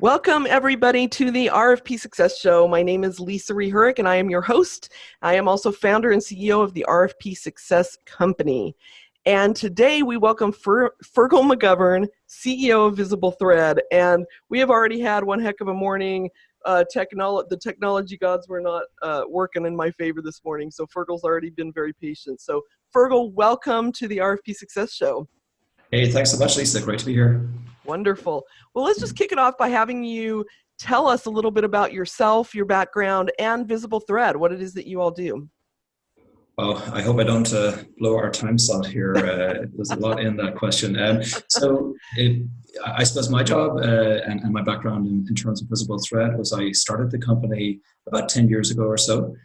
Welcome, everybody, to the RFP Success Show. My name is Lisa Rehurick, and I am your host. I am also founder and CEO of the RFP Success Company. And today we welcome Fergal McGovern, CEO of VisibleThread. And we have already had one heck of a morning. The technology gods were not working in my favor this morning, so Fergal's already been very patient. So Fergal, welcome to the RFP Success Show. Hey, thanks so much, Lisa. Great to be here. Wonderful. Well, let's just kick it off by having you tell us a little bit about yourself, your background, and VisibleThread, what it is that you all do. Oh, I hope I don't blow our time slot here. There's a lot in that question. I suppose my job and my background in terms of VisibleThread was I started the company about 10 years ago or so.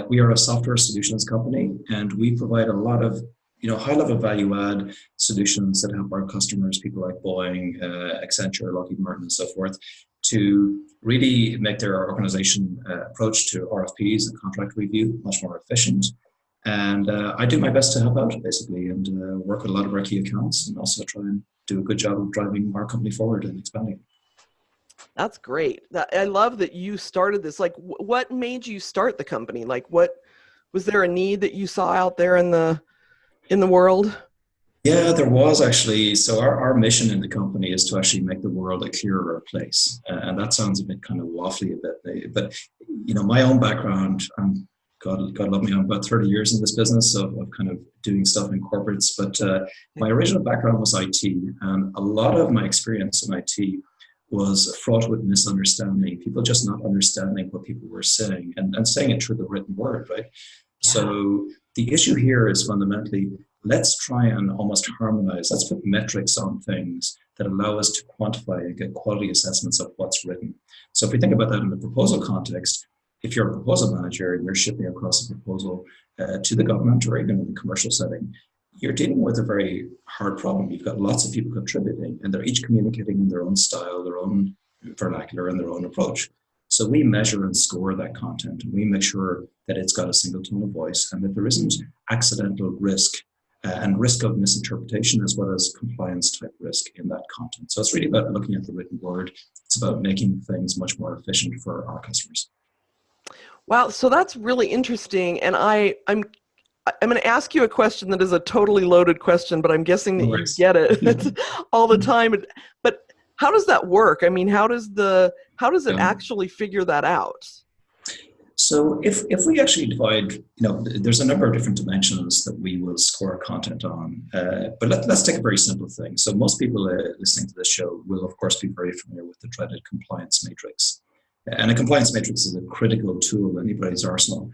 We are a software solutions company, and we provide a lot of high-level value-add solutions that help our customers, people like Boeing, Accenture, Lockheed Martin, and so forth, to really make their organization approach to RFPs and contract review much more efficient. And I do my best to help out, basically, and work with a lot of our key accounts, and also try and do a good job of driving our company forward and expanding. That's great. I love that you started this. Like, what made you start the company? Like, what was there a need that you saw out there in the world? Yeah, there was actually. So our mission in the company is to actually make the world a clearer place. And that sounds a bit kind of waffly a bit. But, my own background, God love me, I'm about 30 years in this business of kind of doing stuff in corporates. But my original background was IT. And a lot of my experience in IT was fraught with misunderstanding, people just not understanding what people were saying and saying it through the written word, right? Yeah. So the issue here is fundamentally, let's try and almost harmonize. Let's put metrics on things that allow us to quantify and get quality assessments of what's written. So if we think about that in the proposal context, if you're a proposal manager and you're shipping across a proposal to the government or even in the commercial setting, you're dealing with a very hard problem. You've got lots of people contributing, and they're each communicating in their own style, their own vernacular, and their own approach. So we measure and score that content, and we make sure that it's got a single tone of voice and that there isn't accidental risk and risk of misinterpretation, as well as compliance type risk in that content. So it's really about looking at the written word. It's about making things much more efficient for our customers. Wow, so that's really interesting. And I'm going to ask you a question that is a totally loaded question, but I'm guessing that you get it all the time. But how does that work? I mean, how does it actually figure that out? So if we actually divide, there's a number of different dimensions that we will score content on. But let's take a very simple thing. So most people listening to this show will, of course, be very familiar with the dreaded compliance matrix. And a compliance matrix is a critical tool in anybody's arsenal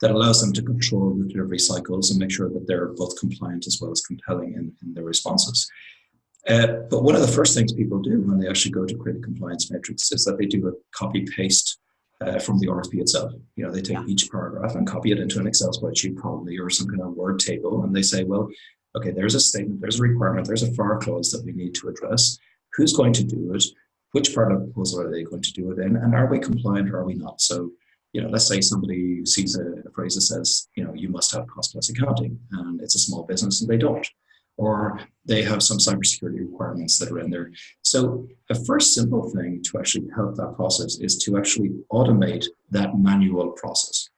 that allows them to control the delivery cycles and make sure that they're both compliant as well as compelling in their responses. But one of the first things people do when they actually go to create a compliance matrix is that they do a copy-paste from the RFP itself. They take each paragraph and copy it into an Excel spreadsheet probably, or some kind of Word table, and they say, well, okay, there's a statement, there's a requirement, there's a FAR clause that we need to address. Who's going to do it? Which part of the proposal are they going to do it in? And are we compliant or are we not? So, let's say somebody sees a phrase that says, you must have cost plus accounting, and it's a small business and they don't. Or they have some cybersecurity requirements that are in there. So the first simple thing to actually help that process is to actually automate that manual process.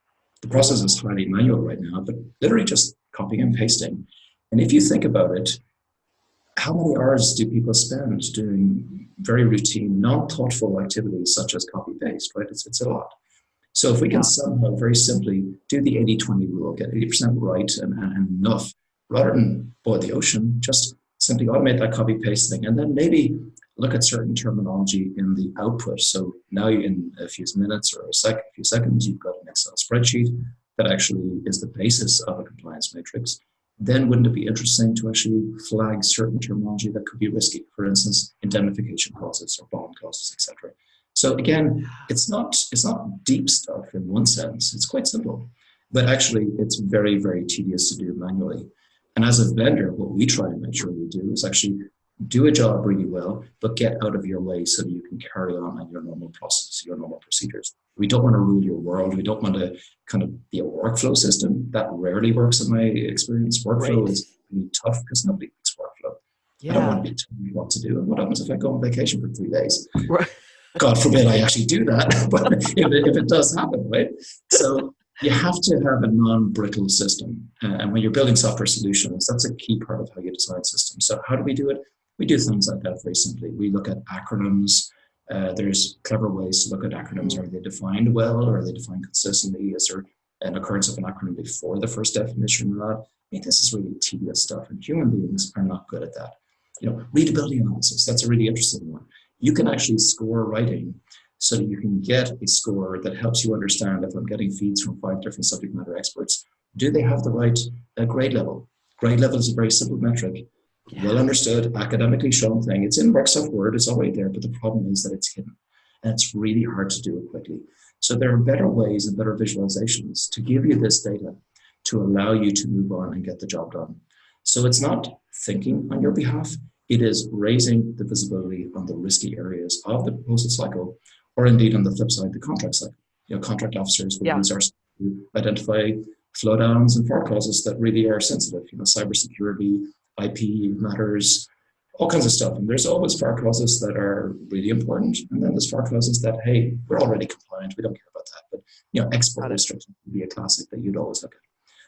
The process is highly manual right now, but literally just copying and pasting. And if you think about it, how many hours do people spend doing very routine, non-thoughtful activities such as copy-paste, right? It's a lot. So if we can somehow very simply do the 80-20 rule, get 80% right and enough, rather than boil the ocean, just simply automate that copy-paste thing, and then maybe look at certain terminology in the output. So now in a few minutes or a few seconds, you've got an Excel spreadsheet that actually is the basis of a compliance matrix. Then wouldn't it be interesting to actually flag certain terminology that could be risky? For instance, indemnification clauses or bond clauses, etc. So again, it's not deep stuff in one sense. It's quite simple, but actually it's very, very tedious to do manually. And as a vendor, what we try to make sure we do is actually do a job really well, but get out of your way so that you can carry on your normal process, your normal procedures. We don't want to rule your world. We don't want to kind of be a workflow system. That rarely works in my experience. Workflow is really tough because nobody likes workflow. I don't want to be told what to do. And what happens if I go on vacation for 3 days? Right. God forbid I actually do that, but if it does happen, right? So you have to have a non-brittle system. And when you're building software solutions, that's a key part of how you design systems. So how do we do it? We do things like that very simply. We look at acronyms. There's clever ways to look at acronyms. Are they defined well, or are they defined consistently? Is there an occurrence of an acronym before the first definition or not? I mean, this is really tedious stuff, and human beings are not good at that. Readability analysis, that's a really interesting one. You can actually score writing so that you can get a score that helps you understand, if I'm getting feeds from 5 different subject matter experts, do they have the right grade level? Grade level is a very simple metric, well understood, academically shown thing. It's in Microsoft Word, it's already there, but the problem is that it's hidden. And it's really hard to do it quickly. So there are better ways and better visualizations to give you this data to allow you to move on and get the job done. So it's not thinking on your behalf, it is raising the visibility on the risky areas of the proposal cycle, or indeed on the flip side, the contract cycle. Contract officers will use our to identify flow downs and FAR clauses that really are sensitive, cybersecurity, IP matters, all kinds of stuff. And there's always FAR clauses that are really important. And then there's FAR clauses that, hey, we're already compliant, we don't care about that. But, export restrictions would be a classic that you'd always look at.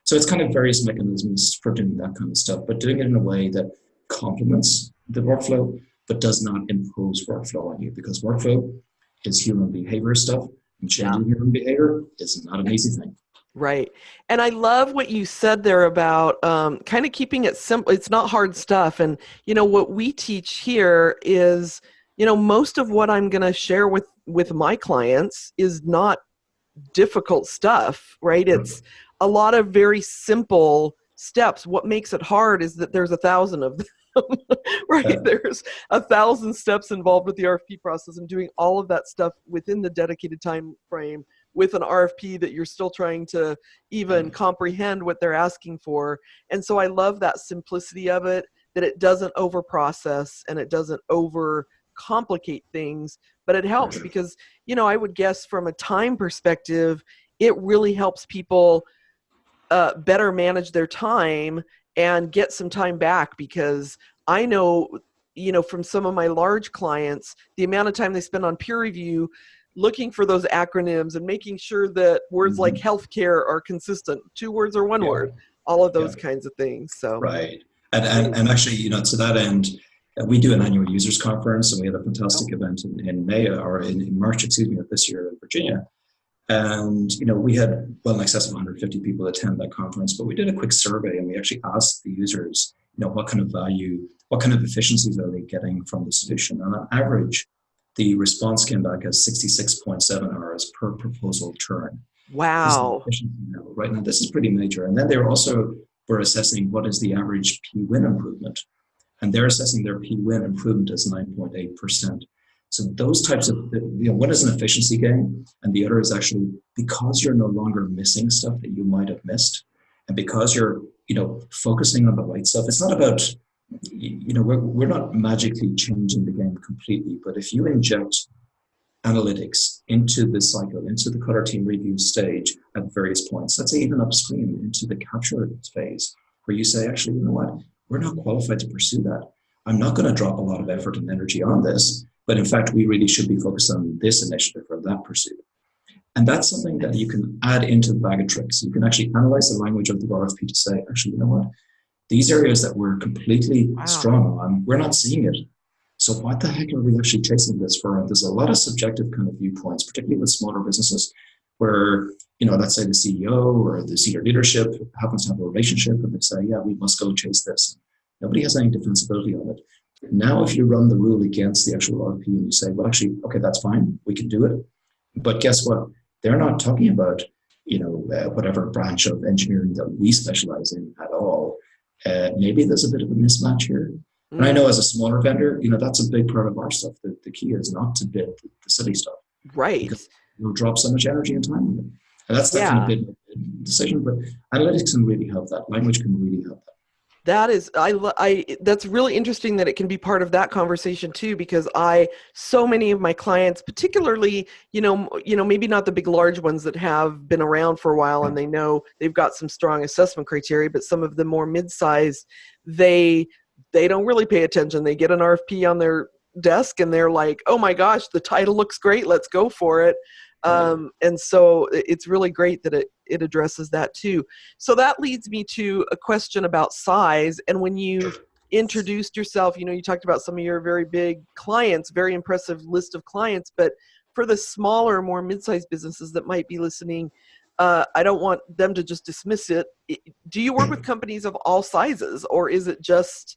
So it's kind of various mechanisms for doing that kind of stuff, but doing it in a way that complements the workflow, but does not impose workflow on you, because workflow is human behavior stuff, and changing human behavior is not an easy thing. Right. And I love what you said there about kind of keeping it simple. It's not hard stuff. And, what we teach here is, most of what I'm going to share with my clients is not difficult stuff, right? It's a lot of very simple steps. What makes it hard is that there's 1,000 of them. Right? There's 1,000 steps involved with the RFP process, and doing all of that stuff within the dedicated time frame with an RFP that you're still trying to even comprehend what they're asking for. And so I love that simplicity of it, that it doesn't over process and it doesn't over complicate things, but it helps because, I would guess from a time perspective, it really helps people better manage their time and get some time back, because I know, from some of my large clients, the amount of time they spend on peer review looking for those acronyms and making sure that words like healthcare are consistent, 2 words or 1 word, all of those kinds of things. So right. And actually, to that end, we do an annual users conference, and we had a fantastic event in May, or in March, of this year in Virginia. And, we had well in excess of 150 people attend that conference, but we did a quick survey, and we actually asked the users, what kind of value, what kind of efficiencies are they getting from the solution? And on average, the response came back as 66.7 hours per proposal turn. Wow. Right now, this is pretty major. And then they were assessing what is the average P-win improvement. And they're assessing their P-win improvement as 9.8%. So those types of, one is an efficiency gain, and the other is actually because you're no longer missing stuff that you might have missed, and because you're, focusing on the right stuff. It's not about, we're not magically changing the game completely, but if you inject analytics into the cycle, into the color team review stage at various points, let's say even upstream into the capture phase, where you say, actually, you know what, we're not qualified to pursue that. I'm not going to drop a lot of effort and energy on this, but in fact, we really should be focused on this initiative or that pursuit. And that's something that you can add into the bag of tricks. You can actually analyze the language of the RFP to say, actually, you know what, these areas that we're completely strong on, we're not seeing it. So what the heck are we actually chasing this for? And there's a lot of subjective kind of viewpoints, particularly with smaller businesses, where, let's say the CEO or the senior leadership happens to have a relationship, and they say, yeah, we must go chase this. Nobody has any defensibility on it. Now, if you run the rule against the actual RFP and you say, well, actually, okay, that's fine, we can do it. But guess what? They're not talking about, whatever branch of engineering that we specialize in at all. Maybe there's a bit of a mismatch here. And I know as a smaller vendor, that's a big part of our stuff. The key is not to bid the silly stuff. Right. Because you'll drop so much energy and time in it. And that's that kind of bid decision. But analytics can really help that. Language can really help that. That is, that's really interesting that it can be part of that conversation too, because so many of my clients, particularly, maybe not the big large ones that have been around for a while and they know they've got some strong assessment criteria, but some of the more mid-sized, they don't really pay attention. They get an RFP on their desk and they're like, oh my gosh, the title looks great, let's go for it. And so it's really great that it addresses that too. So that leads me to a question about size. And when you introduced yourself, you talked about some of your very big clients, very impressive list of clients, but for the smaller, more mid-sized businesses that might be listening, I don't want them to just dismiss it. Do you work with companies of all sizes, or is it just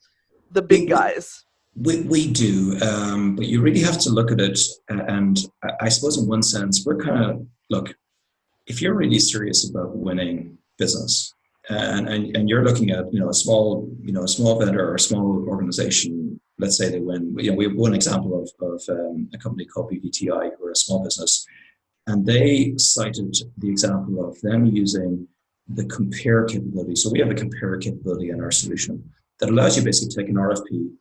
the big guys? We do, but you really have to look at it. And I suppose in one sense, we're kind of, look, if you're really serious about winning business and you're looking at, a small vendor or a small organization, let's say they win, we have one example of a company called BVTI, who are a small business, and they cited the example of them using the compare capability. So we have a compare capability in our solution that allows you basically to take an RFP,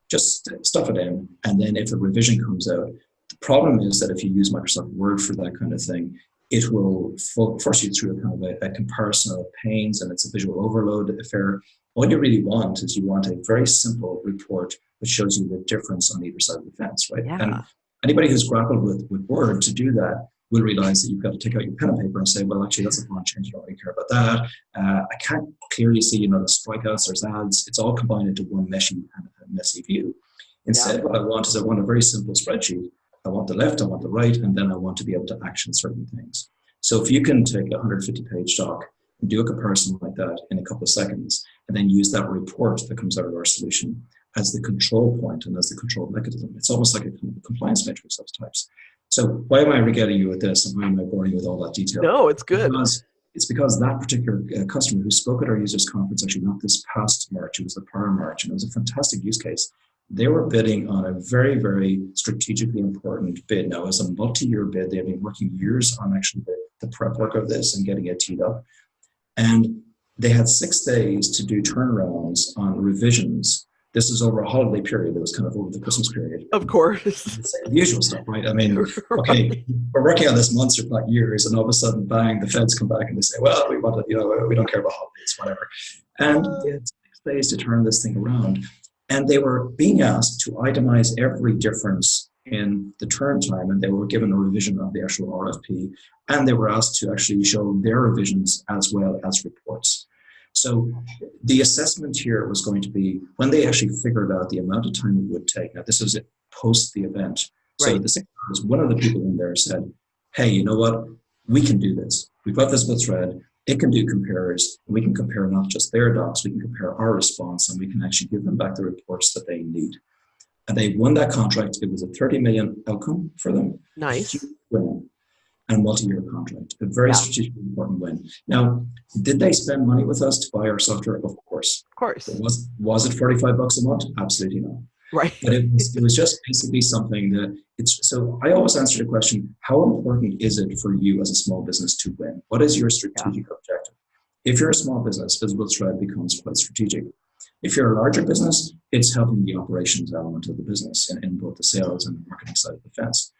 just stuff it in, and then if a revision comes out, the problem is that if you use Microsoft Word for that kind of thing, it will force you through a kind of a comparison of pains, and it's a visual overload affair. All you really want is you want a very simple report which shows you the difference on either side of the fence, right? Yeah. And anybody who's grappled with Word to do that will realize that you've got to take out your pen and paper and say, well, actually, that's a font change. I don't really care about that. I can't clearly see, the strikeouts, there's ads. It's all combined into one messy view. Instead, what I want is I want a very simple spreadsheet. I want the left, I want the right, and then I want to be able to action certain things. So if you can take a 150-page doc and do a comparison like that in a couple of seconds, and then use that report that comes out of our solution as the control point and as the control mechanism, it's almost like a compliance matrix of types. So why am I regaling you with this, and why am I boring you with all that detail? No, it's good. It's because that particular customer who spoke at our users conference, actually not this past March, it was the prior March, and it was a fantastic use case. They were bidding on a very, very strategically important bid. Now, it was a multi-year bid. They had been working years on actually the prep work of this and getting it teed up. And they had 6 days to do turnarounds on revisions. This is over a holiday period. It was kind of over the Christmas period. Of course. The usual stuff, right? I mean, okay, we're working on this months, if not years, and all of a sudden, bang, the feds come back and they say, well, we want to, we don't care about holidays, whatever. And they had 6 days to turn this thing around. And they were being asked to itemize every difference in the turn time, and they were given a revision of the actual RFP, and they were asked to actually show their revisions as well as reports. So the assessment here was going to be when they actually figured out the amount of time it would take. Now, this is it post the event. So the 6 hours, one of the people in there said, hey, you know what? We can do this. We've got VisibleThread. It can do compares. We can compare not just their docs, we can compare our response, and we can actually give them back the reports that they need. And they won that contract. It was a 30 million outcome for them. Nice. Win. And multi-year contract, a very strategically important win. Now, did they spend money with us to buy our software? Of course. Of course. Was it $45 a month? Absolutely not. Right. But it was just basically something that so I always answer the question, how important is it for you as a small business to win? What is your strategic objective? If you're a small business, VisibleThread becomes quite strategic. If you're a larger business, it's helping the operations element of the business in both the sales and the marketing side of the fence.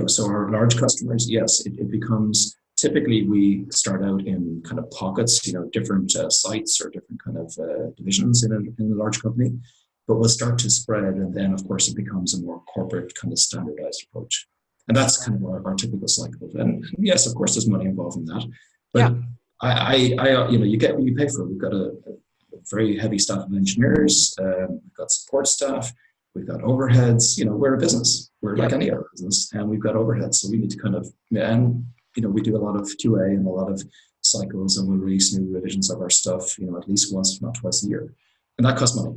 So our large customers, yes, it becomes, typically we start out in kind of pockets, different sites or different kind of divisions in a large company, but we'll start to spread, and then of course it becomes a more corporate kind of standardized approach. And that's kind of our typical cycle. And yes, of course there's money involved in that, but you get what you pay for. We've got a very heavy staff of engineers, we've got support staff, we've got overheads. We're a business. We're like any other business, and we've got overheads. So we need to kind of, and we do a lot of QA and a lot of cycles, and we'll release new revisions of our stuff, at least once, if not twice a year, and that costs money.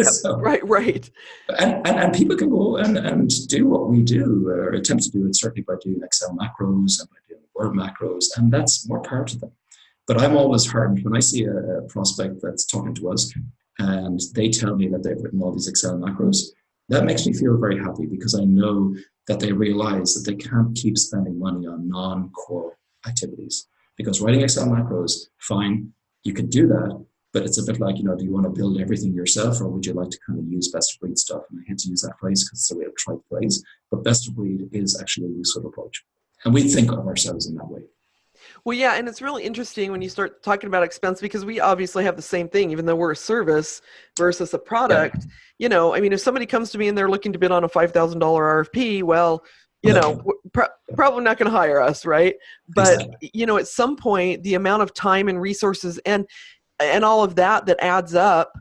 So, right. And people can go and do what we do, or attempt to do it, certainly by doing Excel macros and by doing Word macros, and that's more part of them. But I'm always heartened when I see a prospect that's talking to us and they tell me that they've written all these Excel macros. That makes me feel very happy, because I know that they realize that they can't keep spending money on non-core activities. Because writing Excel macros, fine, you can do that, but it's a bit like, do you want to build everything yourself, or would you like to kind of use best of breed stuff? And I hate to use that phrase because it's a real trite phrase, but best of breed is actually a useful approach. And we think of ourselves in that way. Well, yeah, and it's really interesting when you start talking about expense because we obviously have the same thing, even though we're a service versus a Yeah, product. I mean, if somebody comes to me and they're looking to bid on a $5,000 RFP, well, exactly. probably not going to hire us, right? But Exactly. at some point, the amount of time and resources and all of that adds up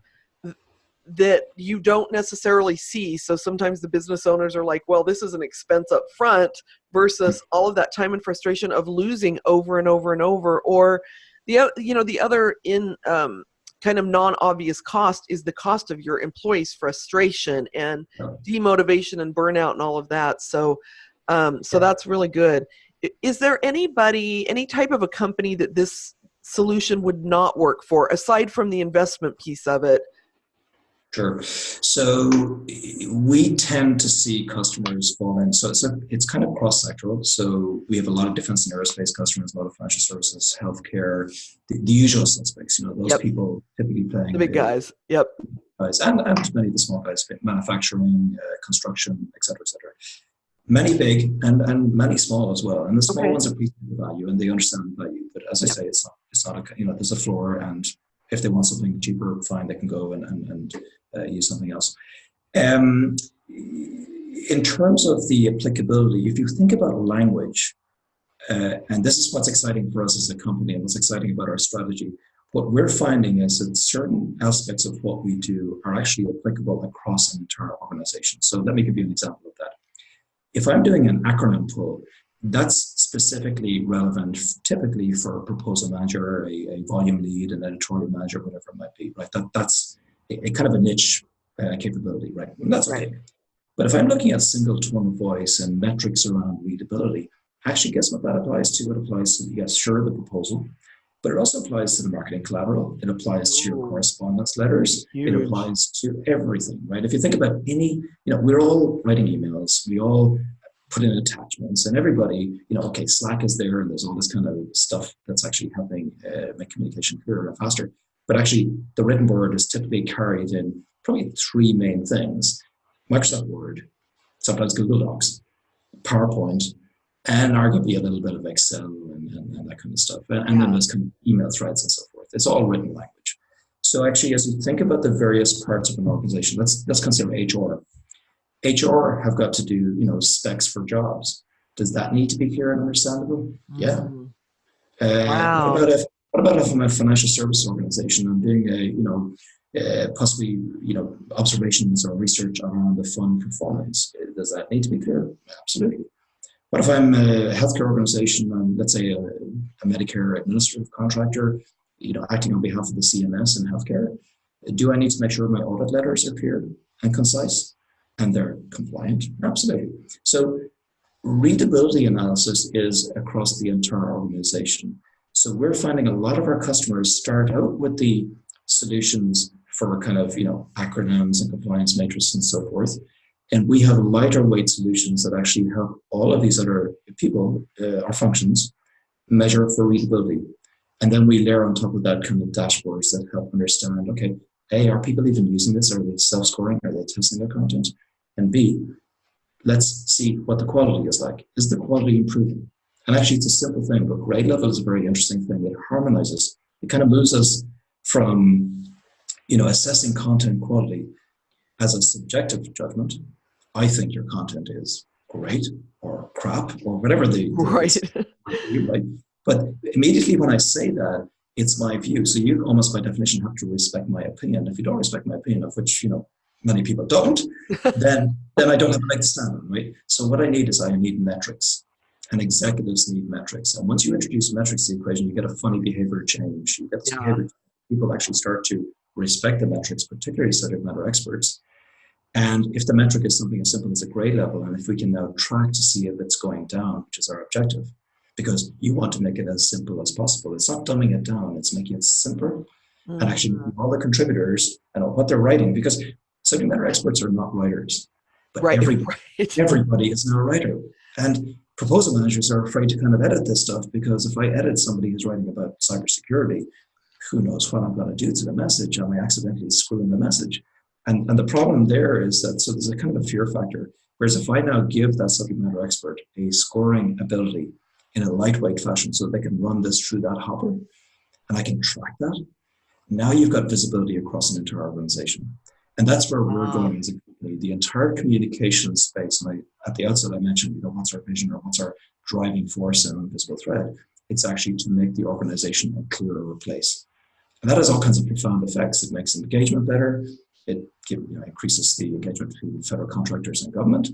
that you don't necessarily see. So sometimes the business owners are like, well, this is an expense up front versus all of that time and frustration of losing over and over and over. Or the other kind of non-obvious cost is the cost of your employees' frustration and Yeah. demotivation and burnout and all of that. So Yeah. that's really good. Is there any type of a company that this solution would not work for, aside from the investment piece of it? Sure. So we tend to see customers fall in. So it's kind of cross-sectoral. So we have a lot of defense and aerospace customers, a lot of financial services, healthcare, the usual suspects. Those Yep, people typically the playing big the guys. Yep. guys, and many of the small guys, manufacturing, construction, et cetera, et cetera. Many big and many small as well. And the small Okay. ones appreciate the value and they understand the value. But as I Yep. say, it's not there's a floor, and if they want something cheaper, fine, they can go and use something else. Um, in terms of the applicability, if you think about language, and this is what's exciting for us as a company and what's exciting about our strategy, what we're finding is that certain aspects of what we do are actually applicable across an entire organization. So let me give you an example of that. If I'm doing an acronym pull, that's specifically relevant typically for a proposal manager, a volume lead, an editorial manager, whatever it might be, right? That's a kind of a niche capability, right? And that's Right. okay. But if I'm looking at single tone of voice and metrics around readability, actually guess what that applies to? It applies to, yes, sure, the proposal, but it also applies to the marketing collateral. It applies to your Ooh, correspondence letters. It huge. applies to everything, right? If you think about we're all writing emails. We all put in attachments, and everybody, okay, Slack is there, and there's all this kind of stuff that's actually helping make communication clearer and faster. But actually, the written word is typically carried in probably three main things: Microsoft Word, sometimes Google Docs, PowerPoint, and arguably a little bit of Excel and that kind of stuff. And then Yeah. there's kind of email threads and so forth. It's all written language. So actually, as you think about the various parts of an organization, let's consider HR. HR have got to do, specs for jobs. Does that need to be clear and understandable? Yeah. Mm. Uh, what Wow. about if what about if I'm a financial service organization? I'm doing possibly observations or research around the fund performance. Does that need to be clear? Absolutely. What if I'm a healthcare organization and let's say a Medicare administrative contractor, acting on behalf of the CMS in healthcare? Do I need to make sure my audit letters are clear and concise and they're compliant? Absolutely. So readability analysis is across the entire organization. So we're finding a lot of our customers start out with the solutions for kind of, acronyms and compliance matrices and so forth. And we have lighter weight solutions that actually help all of these other people or functions measure for readability. And then we layer on top of that kind of dashboards that help understand, okay, A, are people even using this? Are they self-scoring? Are they testing their content? And B, let's see what the quality is like. Is the quality improving? And actually, it's a simple thing, but grade level is a very interesting thing. It harmonizes. It kind of moves us from, assessing content quality as a subjective judgment. I think your content is great or crap or whatever Right. right? But immediately when I say that, it's my view. So you almost by definition have to respect my opinion. If you don't respect my opinion, of which many people don't, then I don't have a leg to stand on, right? So what I need metrics, and executives need metrics. And once you introduce metrics to the equation, you get a funny behavior change. You get this Yeah. behavior. People actually start to respect the metrics, particularly subject matter experts. And if the metric is something as simple as a grade level, and if we can now track to see if it's going down, which is our objective, because you want to make it as simple as possible. It's not dumbing it down, it's making it simpler and actually Mhm. all the contributors and what they're writing, because subject matter experts are not writers, but Right. Right. everybody is now a writer. And proposal managers are afraid to kind of edit this stuff, because if I edit somebody who's writing about cybersecurity, who knows what I'm going to do to the message? I may accidentally screw in the message. And the problem there is that, so there's a kind of a fear factor. Whereas if I now give that subject matter expert a scoring ability in a lightweight fashion so they can run this through that hopper and I can track that. Now you've got visibility across an entire organization. And that's where we're going as a company. The entire communication space, and at the outset I mentioned, what's our vision or what's our driving force in VisibleThread? It's actually to make the organization a clearer place. And that has all kinds of profound effects. It makes engagement better. It increases the engagement between federal contractors and government.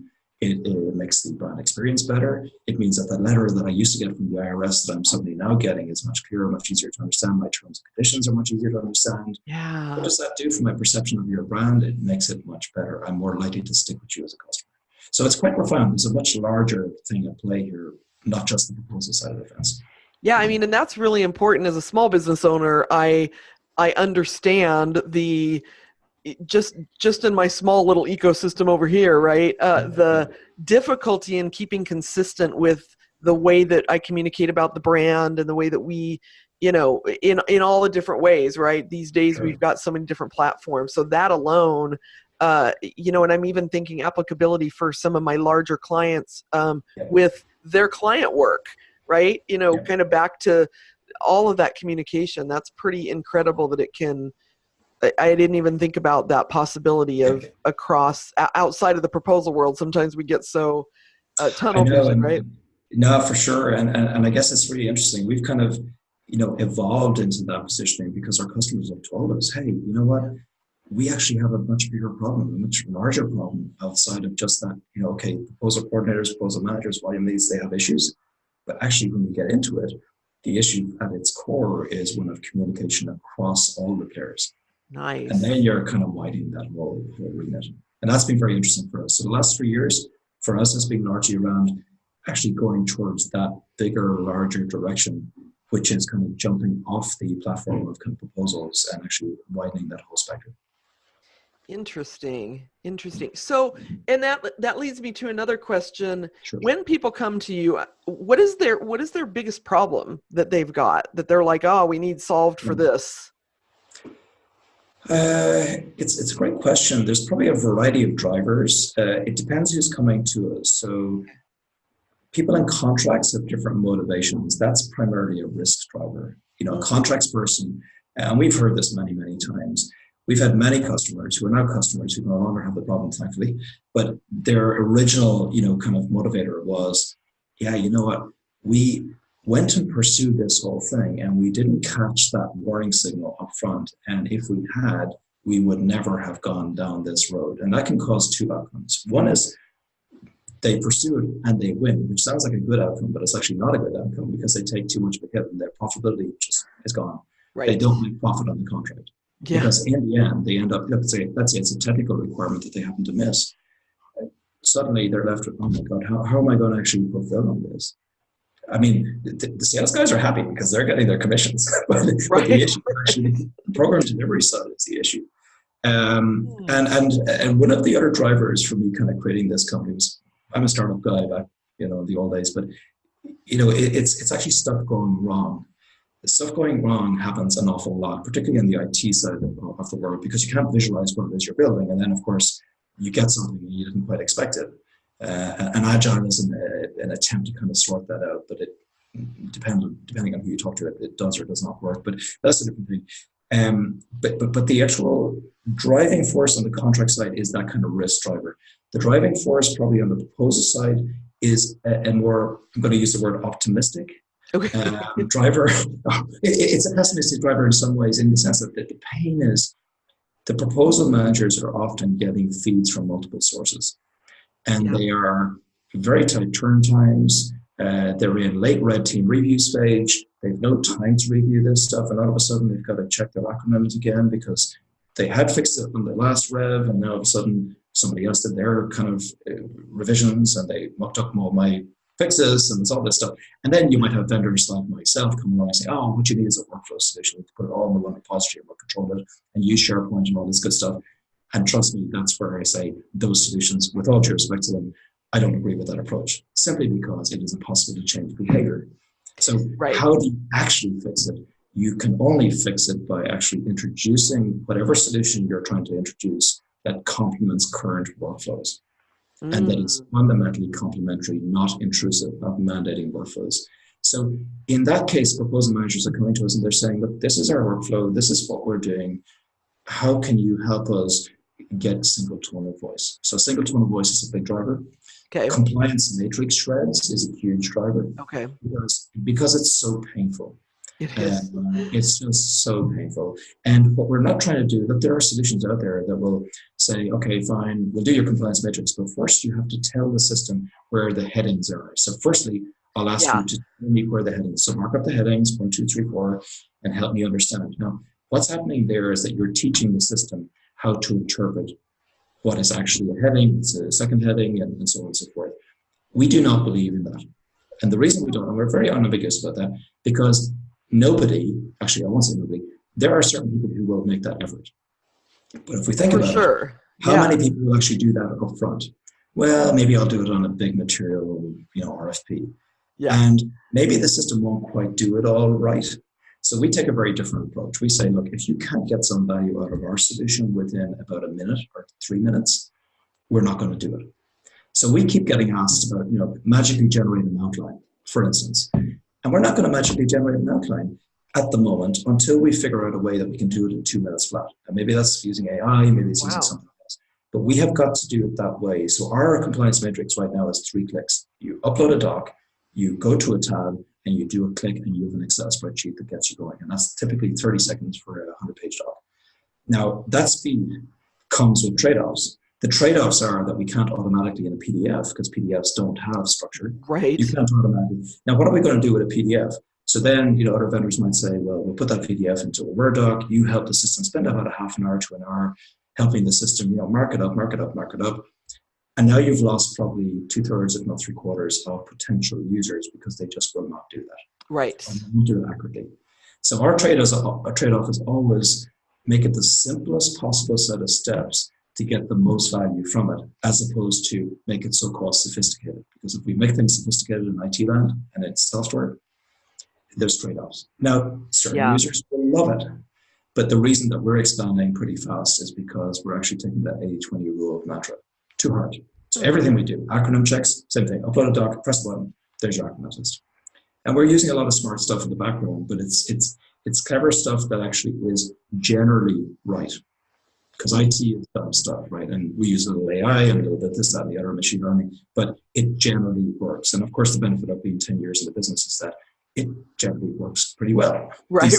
It makes the brand experience better. It means that letter that I used to get from the IRS that I'm suddenly now getting is much clearer, much easier to understand. My terms and conditions are much easier to understand. Yeah. What does that do for my perception of your brand? It makes it much better. I'm more likely to stick with you as a customer. So it's quite profound. There's a much larger thing at play here, not just the proposal side of the fence. Yeah, I mean, and that's really important. As a small business owner, I understand just in my small little ecosystem over here, right? The difficulty in keeping consistent with the way that I communicate about the brand and the way that we, in all the different ways, right? These days we've got so many different platforms. So that alone, and I'm even thinking applicability for some of my larger clients with their client work, right? Kind of back to all of that communication. That's pretty incredible that it can. I didn't even think about that possibility of outside of the proposal world. Sometimes we get so tunnel vision, right? No, for sure. And I guess it's really interesting. We've kind of, evolved into that positioning because our customers have told us, hey, you know what? We actually have a much bigger problem, a much larger problem outside of just that, proposal coordinators, proposal managers, volume leads, they have issues. But actually, when we get into it, the issue at its core is one of communication across all the players. Nice. And then you're kind of widening that whole remit. And that's been very interesting for us. So the last 3 years for us has been largely around actually going towards that bigger, larger direction, which is kind of jumping off the platform of kind of proposals and actually widening that whole spectrum. Interesting. So, and that leads me to another question. Sure. When people come to you, what is their biggest problem that they've got that they're like, oh, we need solved for this? It's a great question. There's probably a variety of drivers. It depends who's coming to us. So people in contracts have different motivations. That's primarily a risk driver. A contracts person, and we've heard this many, many times. We've had many customers who are now customers who no longer have the problem, thankfully, but their original, kind of motivator was, yeah, you know what, we went and pursued this whole thing and we didn't catch that warning signal up front. And if we had, we would never have gone down this road. And that can cause two outcomes. One is they pursue it and they win, which sounds like a good outcome, but it's actually not a good outcome because they take too much of a hit and their profitability just is gone. Right. They don't make profit on the contract. Yeah. Because in the end, they end up, let's say it's a technical requirement that they happen to miss. Suddenly they're left with, oh my God, how am I going to actually fulfill on this? I mean, the sales guys are happy because they're getting their commissions, but the issue actually, the program delivery side is the issue. And one of the other drivers for me kind of creating this company was, I'm a startup guy back, in the old days, but it's actually stuff going wrong. The stuff going wrong happens an awful lot, particularly in the IT side of the world, because you can't visualize what it is you're building. And then, of course, you get something and you didn't quite expect it. And Agile is an attempt to kind of sort that out, but it depending on who you talk to, it does or does not work. But that's a different thing. But the actual driving force on the contract side is that kind of risk driver. The driving force probably on the proposal side is a more, I'm going to use the word optimistic. Driver. It's a pessimistic driver in some ways, in the sense that the pain is the proposal managers are often getting feeds from multiple sources, and they are very tight turn times. They're in late red team review stage. They've no time to review this stuff, and all of a sudden they've got to check their acronyms again because they had fixed it on the last rev, and now all of a sudden somebody else did their kind of revisions, and they mucked up all my fixes, and it's all this stuff. And then you might have vendors like myself come along and say, oh, what you need is a workflow solution. You put it all in the one repository and we'll control it and use SharePoint and all this good stuff. And trust me, that's where I say those solutions, with all due respect to them, I don't agree with that approach, simply because it is impossible to change behavior. So how do you actually fix it? You can only fix it by actually introducing whatever solution you're trying to introduce that complements current workflows. And that is fundamentally complementary, not intrusive, not mandating workflows. So in that case, proposal managers are coming to us and they're saying, look, this is our workflow. This is what we're doing. How can you help us get single tone of voice? So single tone of voice is a big driver. Okay. Compliance matrix shreds is a huge driver. Okay. Because it's so painful. It is. It's just so painful. And what we're not trying to do, look, there are solutions out there that will say, okay, fine, we'll do your compliance matrix, but first you have to tell the system where the headings are. So firstly, I'll ask you to tell me where the headings. So mark up the headings, 1, 2, 3, 4, and help me understand. Now, what's happening there is that you're teaching the system how to interpret what is actually a heading, it's a second heading, and so on and so forth. We do not believe in that. And the reason we don't, and we're very unambiguous about that, because nobody, actually I won't say nobody, there are certain people who will make that effort. But if we think about it, how many people will actually do that up front? Well, maybe I'll do it on a big material, RFP. Yeah. And maybe the system won't quite do it all right. So we take a very different approach. We say, look, if you can't get some value out of our solution within about a minute or 3 minutes, we're not going to do it. So we keep getting asked about, magically generate an outline, for instance. And we're not going to magically generate an outline at the moment until we figure out a way that we can do it in 2 minutes flat. And maybe that's using AI, maybe it's using something else. But we have got to do it that way. So our compliance matrix right now is 3 clicks. You upload a doc, you go to a tab, and you do a click, and you have an Excel spreadsheet that gets you going. And that's typically 30 seconds for a 100-page doc. Now, that speed comes with trade-offs. The trade-offs are that we can't automatically in a PDF, because PDFs don't have structure. Right. You can't automatically. Now, what are we going to do with a PDF? So then, other vendors might say, well, we'll put that PDF into a Word doc. You help the system spend about a half an hour to an hour helping the system, mark it up. And now you've lost probably 2/3, if not 3/4 of potential users because they just will not do that. Right. Or won't do it accurately. So our trade-off is always make it the simplest possible set of steps to get the most value from it, as opposed to make it so-called sophisticated. Because if we make things sophisticated in IT land and it's software, there's trade-offs. Now, certain users will love it. But the reason that we're expanding pretty fast is because we're actually taking that 80-20 rule of mantra to heart. So everything we do, acronym checks, same thing. Upload a doc, press a button, there's your acronym list. And we're using a lot of smart stuff in the background, but it's clever stuff that actually is generally right. Because IT is dumb stuff, right? And we use a little AI and a little bit this, that, and the other machine learning, but it generally works. And of course, the benefit of being 10 years in the business is that it generally works pretty well. Right.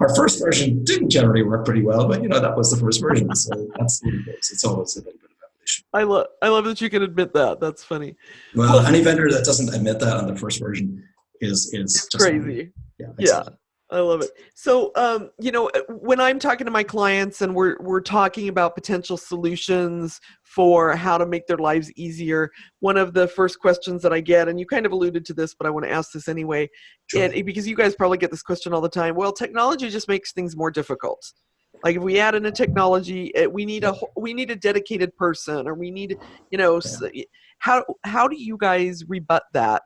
Our first version didn't generally work pretty well, but that was the first version. So that's what it is. It's always a little bit of evolution. I love that you can admit that. That's funny. Well, any vendor that doesn't admit that on the first version is just crazy. Yeah. Exactly. I love it. So, when I'm talking to my clients and we're talking about potential solutions for how to make their lives easier, one of the first questions that I get, and you kind of alluded to this, but I want to ask this anyway, because you guys probably get this question all the time. Well, technology just makes things more difficult. Like if we add in a technology, we need a dedicated person, or we need, how do you guys rebut that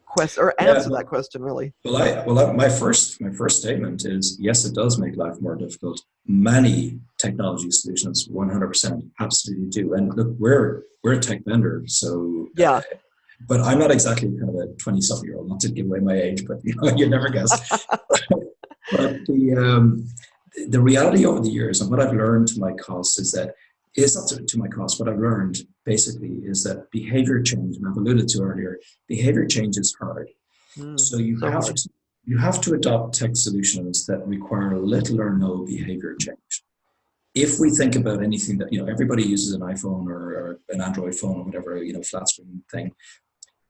question or answer that question really? Well, my first statement is yes, it does make life more difficult. Many technology solutions 100% absolutely do. And look, we're a tech vendor, so but I'm not exactly kind of a 20-something-year-old, not to give away my age, but you never guess. But the reality over the years, and what I've learned to my cost, is that it's not to my cost. What I've learned basically is that behavior change, and I've alluded to earlier, behavior change is hard. So you have to adopt tech solutions that require little or no behavior change. If we think about anything that, everybody uses an iPhone or an Android phone or whatever, flat screen thing.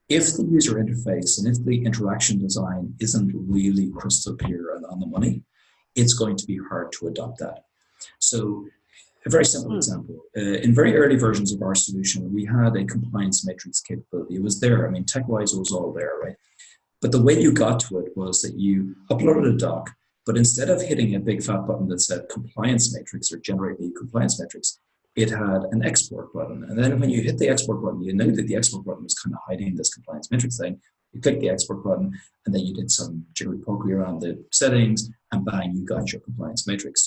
If the user interface and if the interaction design isn't really crystal clear and on the money, it's going to be hard to adopt that. So a very simple example. In very early versions of our solution, we had a compliance matrix capability. It was there. I mean, tech-wise, it was all there, right? But the way you got to it was that you uploaded a doc, but instead of hitting a big fat button that said compliance matrix or generate the compliance matrix, it had an export button. And then when you hit the export button, you knew that the export button was kind of hiding this compliance matrix thing. You click the export button, and then you did some jiggery pokery around the settings, and bang, you got your compliance matrix.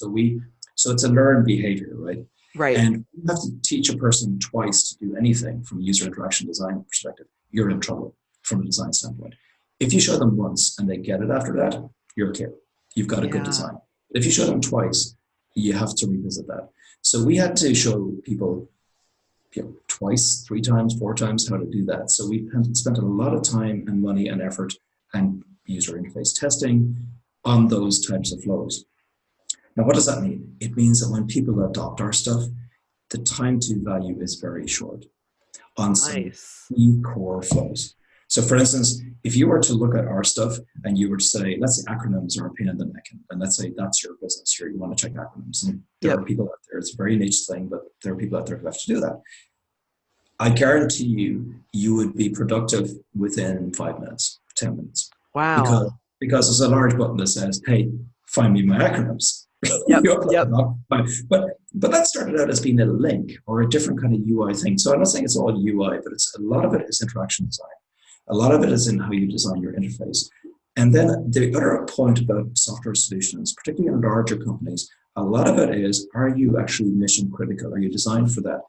So it's a learned behavior, right? Right. And you have to teach a person twice to do anything from a user interaction design perspective. You're in trouble from a design standpoint. If you show them once and they get it after that, you're okay. You've got a good Yeah. design. If you show them twice, you have to revisit that. So we had to show people, twice, 3 times, 4 times how to do that. So we spent a lot of time and money and effort and user interface testing on those types of flows. Now, what does that mean? It means that when people adopt our stuff, the time to value is very short on some Nice. key core flows. So for instance, if you were to look at our stuff and you were to say, let's say acronyms are a pain in the neck, and let's say that's your business here, you want to check acronyms. And there Yep. are people out there, it's a very niche thing, but there are people out there who have to do that. I guarantee you, you would be productive within 5 minutes, 10 minutes. Wow. Because there's a large button that says, hey, find me my acronyms. Yep. Yep. But that started out as being a link or a different kind of UI thing. So I'm not saying it's all UI, but a lot of it is interaction design. A lot of it is in how you design your interface. And then the other point about software solutions, particularly in larger companies, a lot of it is, are you actually mission critical? Are you designed for that?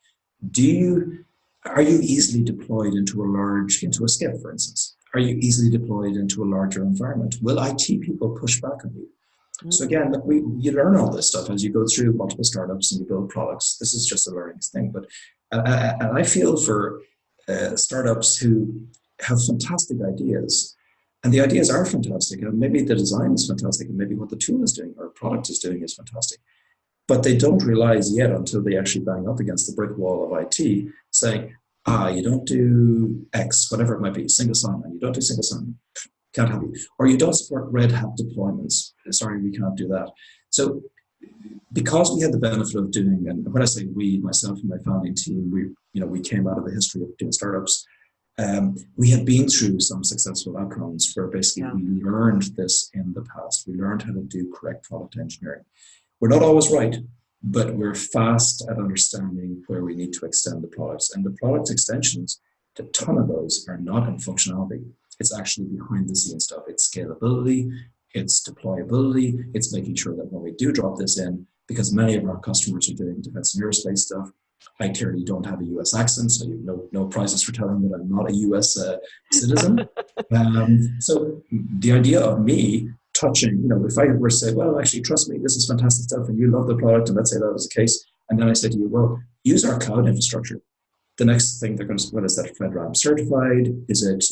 Are you easily deployed into a skip, for instance? Are you easily deployed into a larger environment? Will IT people push back on you? So again, look, you learn all this stuff as you go through multiple startups and you build products. This is just a learning thing. But and I feel for startups who have fantastic ideas, and the ideas are fantastic, and maybe the design is fantastic, and maybe what the tool is doing or product is doing is fantastic. But they don't realize yet until they actually bang up against the brick wall of IT saying, you don't do X, whatever it might be, single sign-on, you don't do single sign-on, can't have you. Or you don't support Red Hat deployments. Sorry, we can't do that. So because we had the benefit of doing, and when I say we, myself and my founding team, we came out of the history of doing startups. We had been through some successful outcomes where basically we learned this in the past. We learned how to do correct product engineering. We're not always right, but we're fast at understanding where we need to extend the products. And the product extensions, a ton of those are not in functionality. It's actually behind the scenes stuff. It's scalability, it's deployability, it's making sure that when we do drop this in, because many of our customers are doing defense and aerospace stuff, I clearly don't have a US accent, so you have no prizes for telling that I'm not a US citizen. So the idea of me touching, if I were to say, well, actually, trust me, this is fantastic stuff and you love the product, and let's say that was the case, and then I said to you, well, use our cloud infrastructure. The next thing they're going to, what is that, FedRAMP certified? Is it,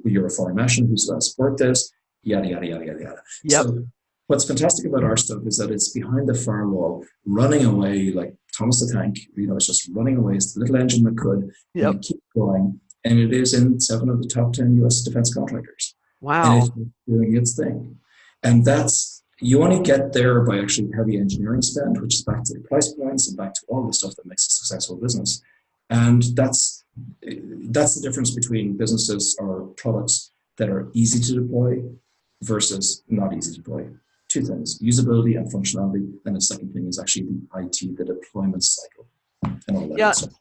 you're a foreign national who's going to support this? Yada, yada, yada, yada, yada. Yep. So what's fantastic about our stuff is that it's behind the firewall, running away like Thomas the Tank. It's just running away. It's the little engine that could. Yep. And it keeps going. And it is in 7 of the top 10 US defense contractors. Wow. And it's doing its thing. And you only get there by actually heavy engineering spend, which is back to the price points and back to all the stuff that makes a successful business. And that's the difference between businesses or products that are easy to deploy versus not easy to deploy. 2 things, usability and functionality. And the second thing is actually the IT, the deployment cycle, and all that. Yeah. Stuff.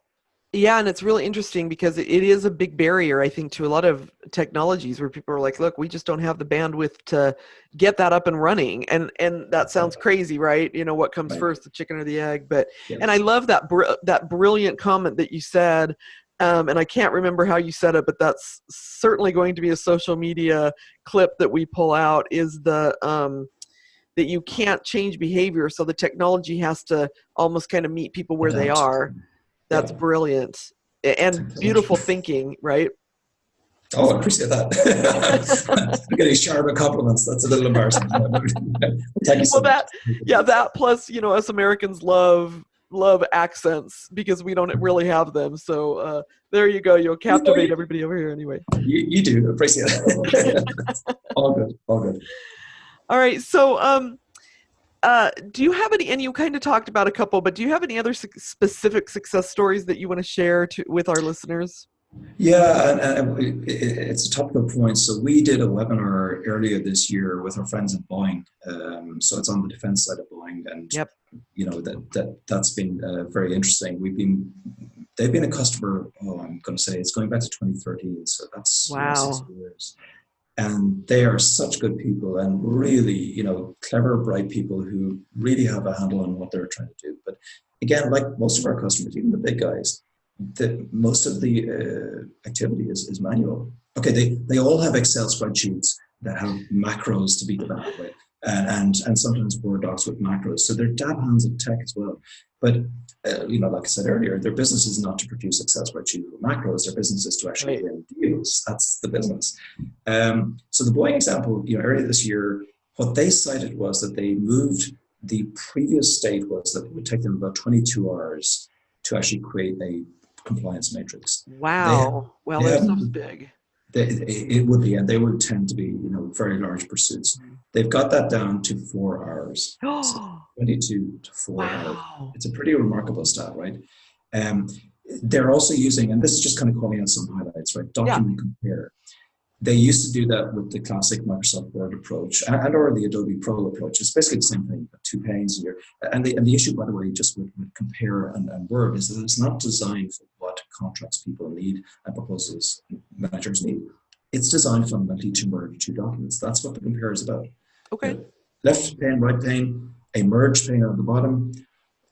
Yeah, and it's really interesting because it is a big barrier, I think, to a lot of technologies where people are like, look, we just don't have the bandwidth to get that up and running. And that sounds crazy, right? What comes first, the chicken or the egg? But yes. And I love that brilliant comment that you said, and I can't remember how you said it, but that's certainly going to be a social media clip that we pull out, is that you can't change behavior, so the technology has to almost kind of meet people where they are. That's brilliant and beautiful thinking, right? Oh, I appreciate that. I'm getting showered compliments. That's a little embarrassing. Thank you so much. That plus, us Americans love accents because we don't really have them. So there you go. You'll captivate everybody over here anyway. You do. Appreciate it. All good. All right. So do you have any, and you kind of talked about a couple, but do you have any other specific success stories that you want to share with our listeners? Yeah, and it's a topical point. So we did a webinar earlier this year with our friends at Boeing. So it's on the defense side of Boeing, and that's been very interesting. They've been a customer. I'm going to say it's going back to 2013. So that's 6 years. And they are such good people and really, clever, bright people who really have a handle on what they're trying to do. But again, like most of our customers, even the big guys, most of the activity is manual. Okay, they all have Excel spreadsheets that have macros to beat them out, right? And sometimes Word docs with macros. So they're dab hands at tech as well. But like I said earlier, their business is not to produce Excel spreadsheets with macros. Their business is to actually win deals. That's the business. So the Boeing example, earlier this year, what they cited was that they moved. The previous state was that it would take them about 22 hours to actually create a compliance matrix. Wow. Well, they're so big. It would be, and they would tend to be, very large pursuits. They've got that down to 4 hours. So 22 to 4 hours. It's a pretty remarkable stat, right? They're also using, and this is just kind of calling out some highlights, right? Document compare. They used to do that with the classic Microsoft Word approach and or the Adobe Pro approach. It's basically the same thing, 2 panes a year. And the issue, by the way, just with Compare and Word is that it's not designed for what contracts people need and proposals managers need. It's designed fundamentally to merge 2 documents. That's what the Compare is about. Okay. Left pane, right pane, a merge pane on the bottom.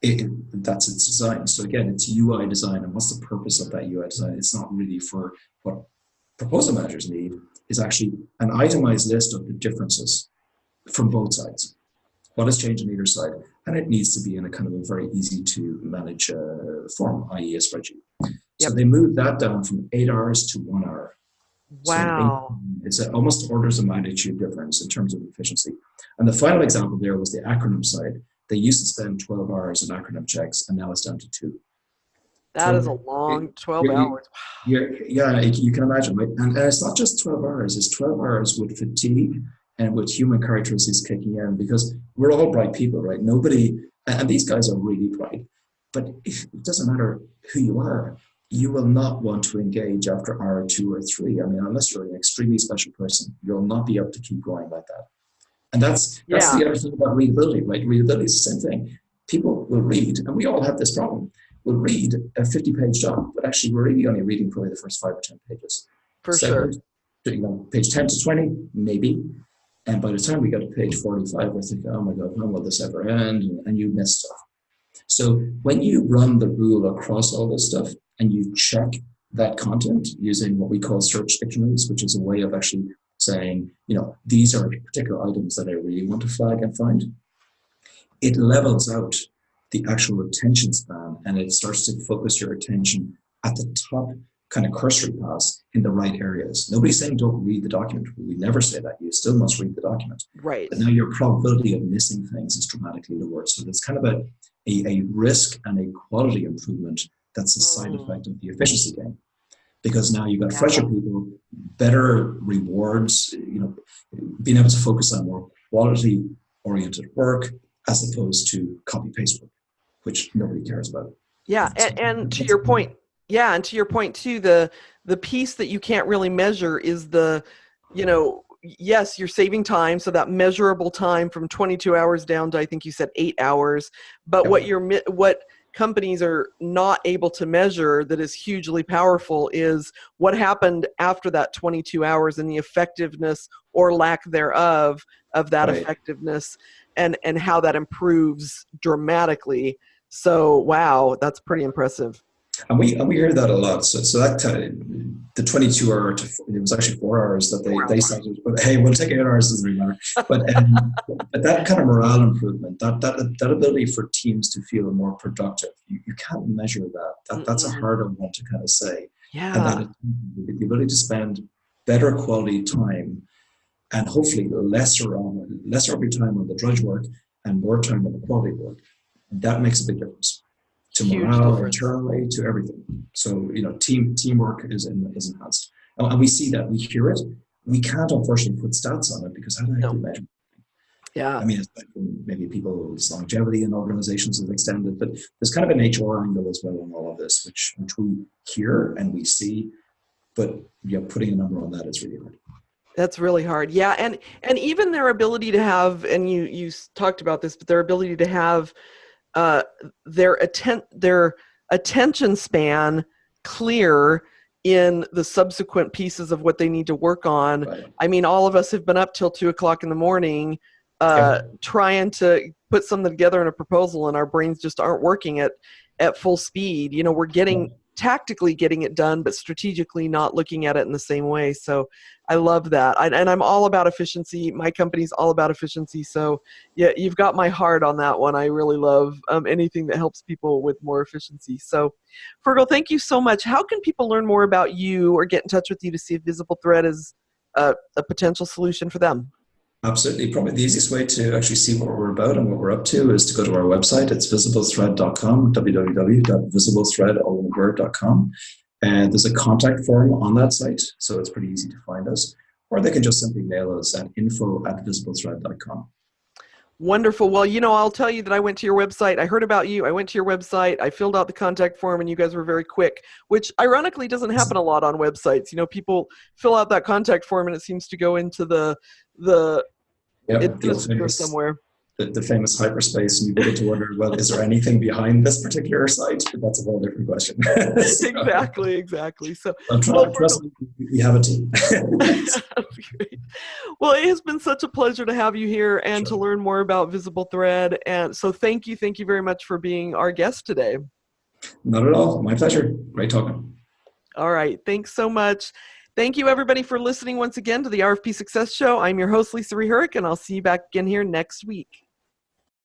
That's its design. So again, it's UI design. And what's the purpose of that UI design? It's not really for what proposal managers need, is actually an itemized list of the differences from both sides. What has changed on either side? And it needs to be in a kind of a very easy to manage form, i.e. a spreadsheet. So they moved that down from 8 hours to 1 hour. Wow. So it's almost orders of magnitude difference in terms of efficiency. And the final example there was the acronym side. They used to spend 12 hours in acronym checks, and now it's down to 2. That is a long 12 hours. Yeah, you can imagine, right? And it's not just 12 hours, it's 12 hours with fatigue and with human characteristics kicking in, because we're all bright people, right? Nobody, and these guys are really bright, but it doesn't matter who you are, you will not want to engage after hour 2 or 3. I mean, unless you're an extremely special person, you'll not be able to keep going like that. And that's the other thing about readability, right? Readability is the same thing. People will read, and we all have this problem. We'll read a 50-page doc, but actually we're really only reading probably the first 5 or 10 pages. For sure. Page 10 to 20, maybe. And by the time we get to page 45, we're thinking, oh my God, when will this ever end? And you miss stuff. So when you run the rule across all this stuff and you check that content using what we call search dictionaries, which is a way of actually saying, these are particular items that I really want to flag and find, it levels out the actual attention span, and it starts to focus your attention at the top kind of cursory pass in the right areas. Nobody's saying don't read the document. We never say that. You still must read the document. Right. But now your probability of missing things is dramatically lower. So there's kind of a risk and a quality improvement that's a side effect of the efficiency gain. Because now you've got fresher people, better rewards, being able to focus on more quality-oriented work as opposed to copy-paste work, which nobody cares about. Yeah, and to your point, too, the piece that you can't really measure is yes, you're saving time, so that measurable time from 22 hours down to, I think you said 8 hours. But what companies are not able to measure that is hugely powerful is what happened after that 22 hours and the effectiveness or lack thereof of that effectiveness, and how that improves dramatically. So, wow, that's pretty impressive. And we hear that a lot. So that the 22 hour it was actually 4 hours that they cited. But hey, we'll take 8 hours, doesn't really matter. But that kind of morale improvement, that ability for teams to feel more productive, you can't measure that. That's a harder one to kind of say. Yeah. And the ability to spend better quality time, and hopefully lesser of your time on the drudge work and more time on the quality work, that makes a big difference. To morale, internally, to everything. So, teamwork is enhanced. And we see that, we hear it. We can't, unfortunately, put stats on it because how do I measure? Yeah. I mean, maybe people's longevity in organizations is extended, but there's kind of an HR angle as well in all of this, which we hear and we see, but putting a number on that is really hard. That's really hard. Yeah. And even their ability to have, and you talked about this, but their ability to have their attention span clear in the subsequent pieces of what they need to work on. Right. I mean, all of us have been up till 2:00 in the morning trying to put something together in a proposal, and our brains just aren't working at full speed. We're getting tactically getting it done, but strategically not looking at it in the same way. So I love that. And I'm all about efficiency. My company's all about efficiency. So yeah, you've got my heart on that one. I really love anything that helps people with more efficiency. So Fergal, thank you so much. How can people learn more about you or get in touch with you to see if VisibleThread is a potential solution for them? Absolutely. Probably the easiest way to actually see what we're about and what we're up to is to go to our website. It's visiblethread.com, www.visiblethread.com. And there's a contact form on that site, so it's pretty easy to find us. Or they can just simply mail us at info@visiblethread.com. Wonderful. Well, I'll tell you that I went to your website. I heard about you. I went to your website. I filled out the contact form, and you guys were very quick, which ironically doesn't happen a lot on websites. People fill out that contact form, and it seems to go into the administrator somewhere. The famous hyperspace, and you begin to wonder, well, is there anything behind this particular site? But that's a whole different question. Exactly. So, trust me, we have a team. Great. Well, it has been such a pleasure to have you here and to learn more about VisibleThread. And so thank you very much for being our guest today. Not at all. My pleasure. Great talking. All right. Thanks so much. Thank you, everybody, for listening once again to the RFP Success Show. I'm your host, Lisa Rehurk, and I'll see you back again here next week.